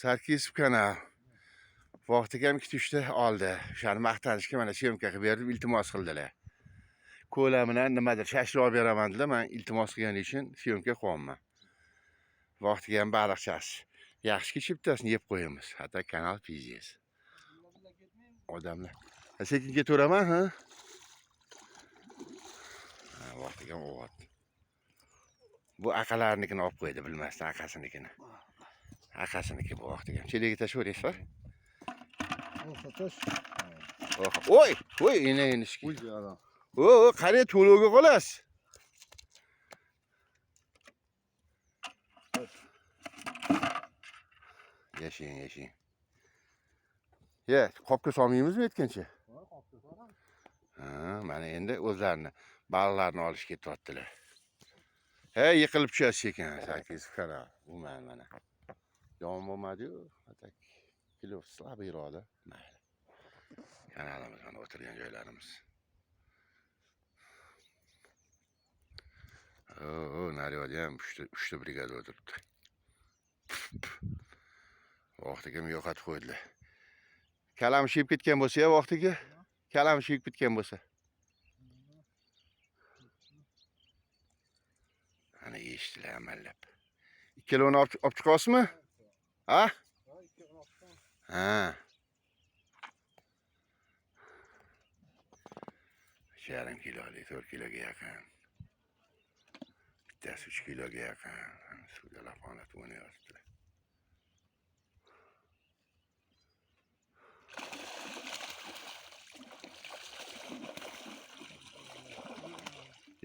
Sarkisov kanal. Vaqtiga ham kutishdi oldi. O'shani maqtanishga mana syomka qilib berdim, iltimos qildilar. Ko'lamidan nimadir shashloq beraman dedilar, men iltimos qilganim uchun syomka qilyapman. Vaqtiga ham baliqchasi. Yaxshi chiptasini yeb qo'yamiz. Hatto kanal pizes. Odamlar. Sekin ketaveraman, ha? Vaqtiga o'g'ot. Bu aqalarnikini olib qo'ydi, bilmasdan aqasinikini. Aqasiniki bu vaqtiga. Cheliga tashaverasizlar. Oy, inishki. Qani to'lovga qolasiz. Yashang. Ye, qopga solmaymizmi aytgancha? Qopga solamiz. Ha, mana endi o'zlarini baliqlarni olishga ketyaptilar. Hey, yiqilib tushasiz ekan, Sarkisov kanal. Bu mana. Yomon bo'lmadi-yu, atak kilo slabый iroda. Mayli. Kanalimiz mana o'tirgan joylarimiz. Naryoda ham 3 brigada o'tiribdi. Vaqtiga yo'qotib qo'ydilar. Kalam shiyib ketgan bo'lsa-ya vaqtiga. Kalam shiyib ketgan bo'lsa. Ana eshitdilar amallab. 2 kiloni olib chiqasizmi? Ha? Ha. 3,5 kilolik, 4 kiloga yaqin. Bittasi 3 kiloga yaqin. Suvda lafonat o'ynayapti.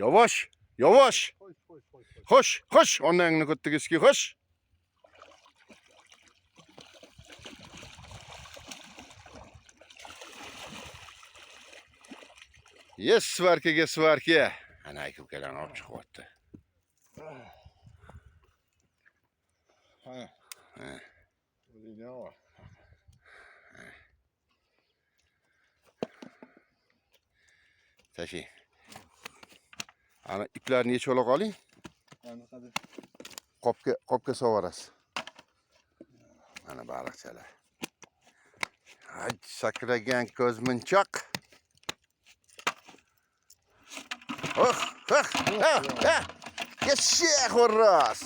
Yavaş. Xo'sh, onangni ko'ttigizki, xo'sh. Yes, svarka. Ana ukalarni olib chiqyapti. Ha. Tashi. Ana iplarni yechib ola qoling. Qopga sovarasiz. Mana baliqchalar. Ay, sakragan ko'zmunchoq. Yashak xo'ras.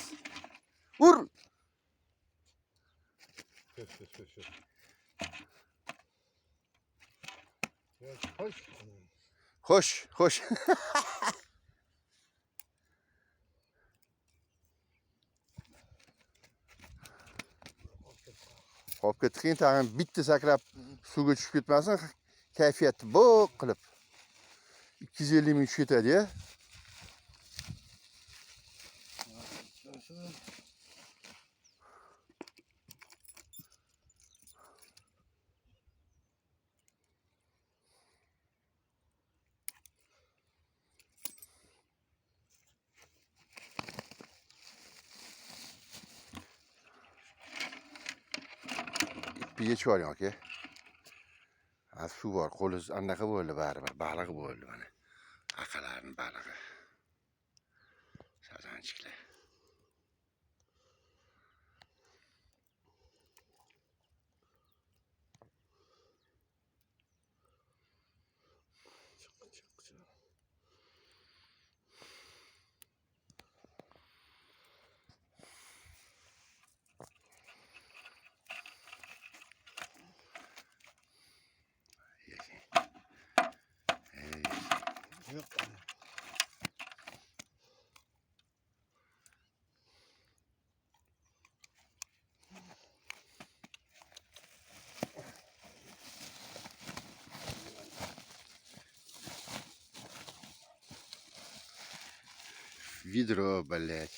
Ur. Xo'sh. Qopga tiqing, tag'in bitta sakrab suvga tushib ketmasin, kayfiyatni bo'q qilib. 250 ming tushib ketadi-ya. Bir yechib oling aka. Suv bor, qo'lingiz anaqa bo'ldi baribir, balig'i bo'ldi mana. Aqalarning balig'i. Sazanchiklar. Ведро, блядь.